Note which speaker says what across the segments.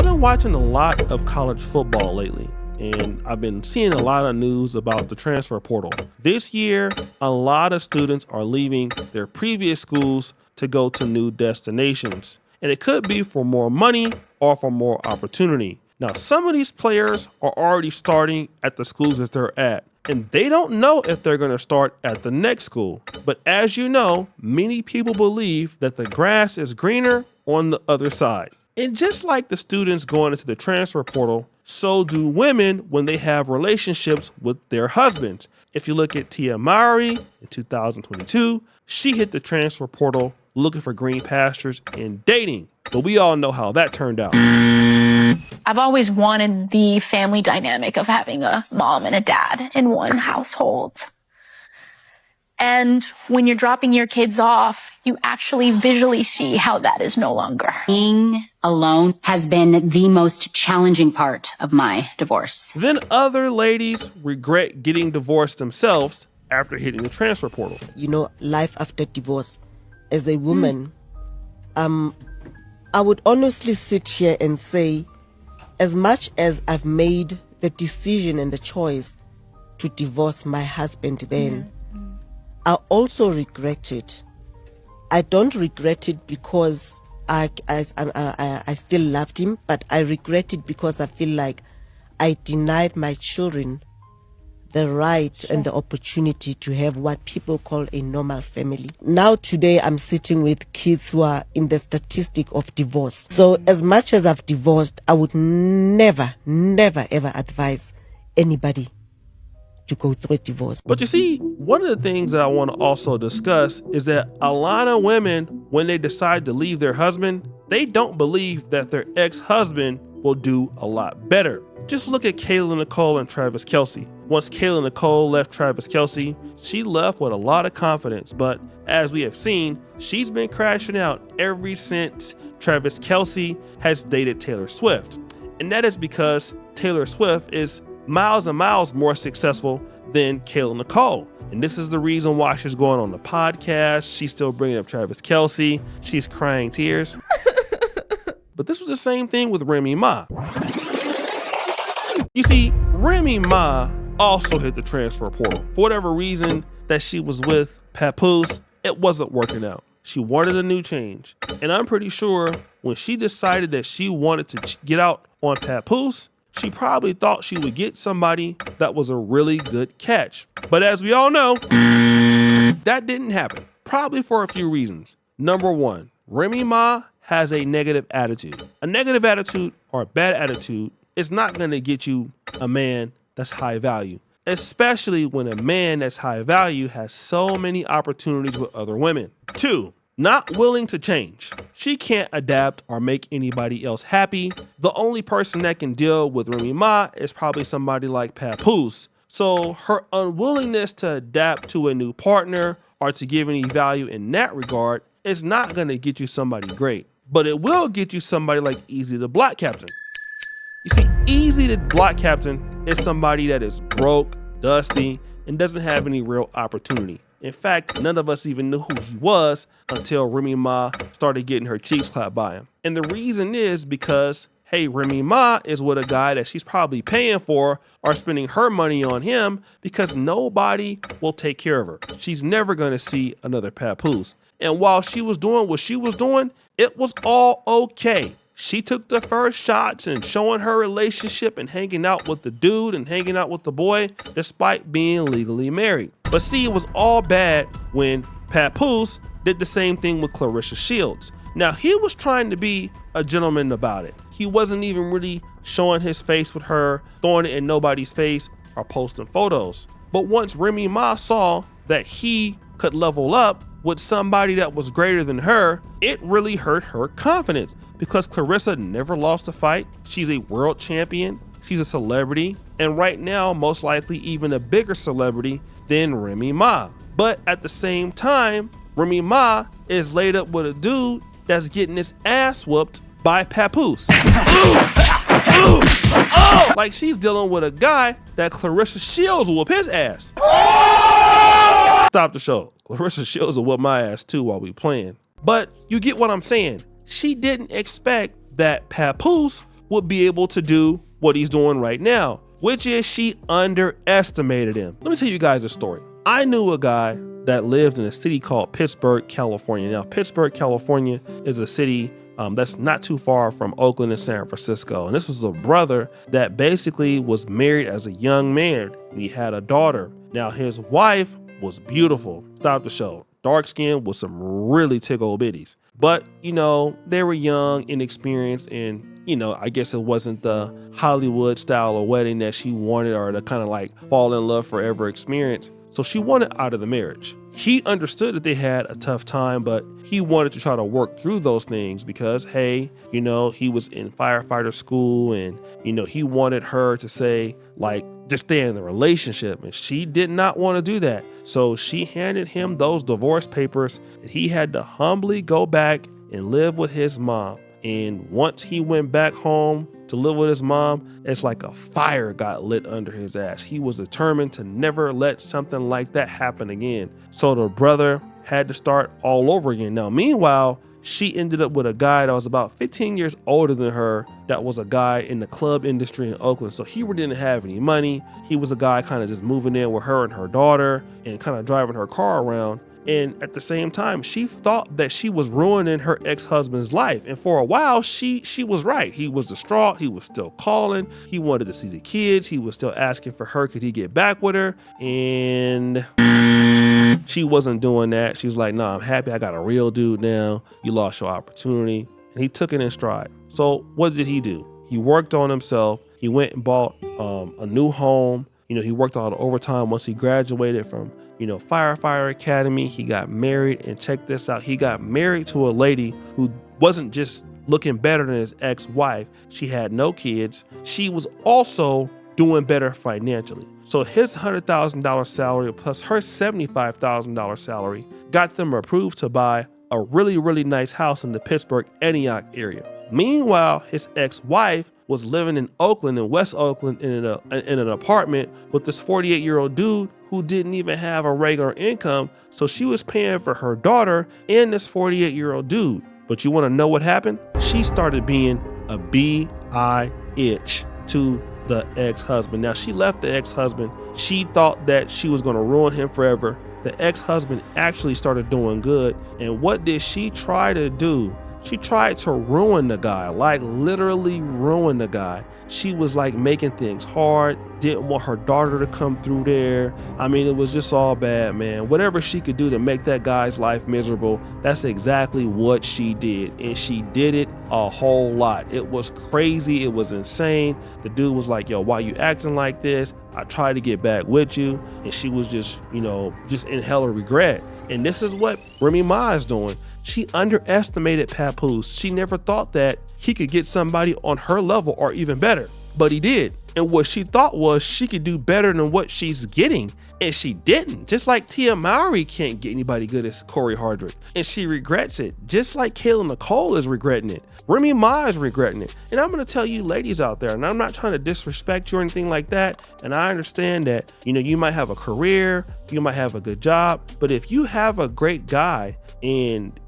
Speaker 1: I've been watching a lot of college football lately, and I've been seeing a lot of news about the transfer portal. This year, a lot of students are leaving their previous schools to go to new destinations, and it could be for more money or for more opportunity. Now, some of these players are already starting at the schools that they're at, and they don't know if they're going to start at the next school. But as you know, many people believe that the grass is greener on the other side. And just like the students going into the transfer portal, so do women when they have relationships with their husbands. If you look at Tia Mowry in 2022, she hit the transfer portal looking for green pastures and dating. But we all know how that turned out.
Speaker 2: I've always wanted the family dynamic of having a mom and a dad in one household. And when you're dropping your kids off, you actually visually see how that is no longer.
Speaker 3: Being alone has been the most challenging part of my divorce.
Speaker 1: Then other ladies regret getting divorced themselves after hitting the transfer portal.
Speaker 4: You know, life after divorce. As a woman, I would honestly sit here and say, as much as I've made the decision and the choice to divorce my husband then, I also regret it. I don't regret it because I still loved him, but I regret it because I feel like I denied my children the right and the opportunity to have what people call a normal family. Now today I'm sitting with kids who are in the statistic of divorce. So as much as I've divorced, I would never ever advise anybody to go through a divorce.
Speaker 1: But you see, one of the things that I want to also discuss is that a lot of women, when they decide to leave their husband, they don't believe that their ex-husband will do a lot better. Just look at Kayla Nicole and Travis Kelce. Once Kayla Nicole left Travis Kelce, she left with a lot of confidence, but as we have seen, she's been crashing out ever since Travis Kelce has dated Taylor Swift. And that is because Taylor Swift is miles and miles more successful than Kayla Nicole. And this is the reason why she's going on the podcast. She's still bringing up Travis Kelce. She's crying tears. But this was the same thing with Remy Ma. You see, Remy Ma also hit the transfer portal. For whatever reason that she was with PAPOOSE, it wasn't working out. She wanted a new change. And I'm pretty sure when she decided that she wanted to get out on PAPOOSE, she probably thought she would get somebody that was a really good catch. But as we all know, that didn't happen. Probably for a few reasons. Number one, Remy Ma has a negative attitude. A negative attitude or a bad attitude is not going to get you a man that's high value, especially when a man that's high value has so many opportunities with other women. Two, not willing to change. She can't adapt or make anybody else happy. The only person that can deal with Remy Ma is probably somebody like PAPOOSE. So her unwillingness to adapt to a new partner or to give any value in that regard is not going to get you somebody great. But it will get you somebody like Easy the Block Captain. You see, Easy the Block Captain is somebody that is broke, dusty, and doesn't have any real opportunity. In fact, none of us even knew who he was until Remy Ma started getting her cheeks clapped by him. And the reason is because, hey, Remy Ma is with a guy that she's probably paying for or spending her money on him because nobody will take care of her. She's never going to see another PAPOOSE. And while she was doing what she was doing, it was all okay. She took the first shots and showing her relationship and hanging out with the dude and hanging out with the boy despite being legally married. But see, it was all bad when PAPOOSE did the same thing with Claressa Shields. Now, he was trying to be a gentleman about it. He wasn't even really showing his face with her, throwing it in nobody's face, or posting photos. But once Remy Ma saw that he could level up with somebody that was greater than her, it really hurt her confidence because Claressa never lost a fight. She's a world champion. She's a celebrity. And right now, most likely even a bigger celebrity than Remy Ma. But at the same time, Remy Ma is laid up with a dude that's getting his ass whooped by PAPOOSE. Like she's dealing with a guy that Claressa Shields will whoop his ass. Stop the show. Claressa Shields will whoop my ass too while we playing. But you get what I'm saying. She didn't expect that PAPOOSE would be able to do what he's doing right now, which is she underestimated him. Let me tell you guys a story. I knew a guy that lived in a city called Pittsburgh, California. Now, Pittsburgh, California is a city that's not too far from Oakland and San Francisco. And this was a brother that basically was married as a young man. He had a daughter. Now, his wife was beautiful. Stop the show. Dark skin with some really tickle bitties. But, they were young, inexperienced, and, I guess it wasn't the Hollywood style of wedding that she wanted, or the kind of like fall in love forever experience. So she wanted out of the marriage. He understood that they had a tough time, but he wanted to try to work through those things because, hey, he was in firefighter school, and, he wanted her to say, like, just stay in the relationship. And she did not want to do that. So she handed him those divorce papers, and he had to humbly go back and live with his mom. And once he went back home to live with his mom, it's like a fire got lit under his ass. He was determined to never let something like that happen again. So the brother had to start all over again. Now, meanwhile, she ended up with a guy that was about 15 years older than her, that was a guy in the club industry in Oakland. So he didn't have any money. He was a guy kind of just moving in with her and her daughter and kind of driving her car around. And at the same time, she thought that she was ruining her ex-husband's life. And for a while, she was right. He was distraught. He was still calling. He wanted to see the kids. He was still asking for her. Could he get back with her? And she wasn't doing that. She was like, no, I'm happy. I got a real dude now. You lost your opportunity. And he took it in stride. So what did he do? He worked on himself. He went and bought a new home. He worked all the overtime once he graduated from firefighter academy. He got married, and check this out. He got married to a lady who wasn't just looking better than his ex-wife. She had no kids. She was also doing better financially. So his $100,000 salary plus her $75,000 salary got them approved to buy a really, really nice house in the Pittsburgh, Antioch area. Meanwhile, his ex-wife was living in Oakland, in West Oakland, in an apartment with this 48-year-old dude who didn't even have a regular income. So she was paying for her daughter and this 48-year-old dude. But you want to know what happened? She started being a bitch to the ex-husband. Now, she left the ex-husband. She thought that she was going to ruin him forever. The ex-husband actually started doing good. And what did she try to do? She tried to ruin the guy, like literally ruin the guy. She was like making things hard, didn't want her daughter to come through there. I mean, it was just all bad, man. Whatever she could do to make that guy's life miserable, that's exactly what she did. And she did it a whole lot. It was crazy. It was insane. The dude was like, yo, why you acting like this? I tried to get back with you. And she was just, just in hella regret. And this is what Remy Ma is doing. She underestimated PAPOOSE. She never thought that he could get somebody on her level or even better, but he did. And what she thought was she could do better than what she's getting, and she didn't. Just like Tia Mowry can't get anybody good as Corey Hardrick, and she regrets it. Just like Kayla Nicole is regretting it. Remy Ma is regretting it. And I'm going to tell you ladies out there, and I'm not trying to disrespect you or anything like that, and I understand that, you might have a career, you might have a good job, but if you have a great guy and,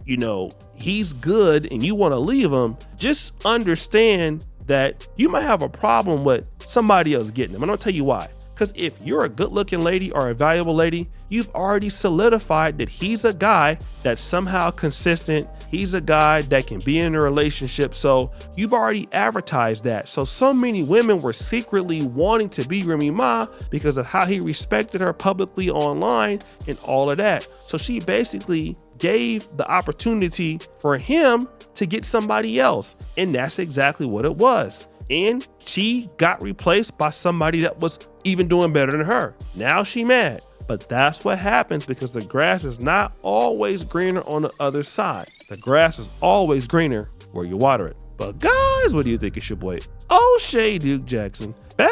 Speaker 1: he's good and you want to leave him, just understand that you might have a problem with somebody else getting him. I'm going to tell you why. Because if you're a good looking lady or a valuable lady, you've already solidified that he's a guy that's somehow consistent. He's a guy that can be in a relationship. So you've already advertised that. So many women were secretly wanting to be Remy Ma because of how he respected her publicly online and all of that. So she basically gave the opportunity for him to get somebody else. And that's exactly what it was. And she got replaced by somebody that was even doing better than her. Now she mad. But that's what happens because the grass is not always greener on the other side. The grass is always greener where you water it. But guys, what do you think? It's your boy O'Shea Duke Jackson back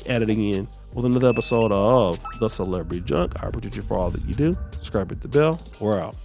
Speaker 1: at it again with another episode of The Celebrity Junk. I appreciate you for all that you do. Subscribe, hit the bell. We're out.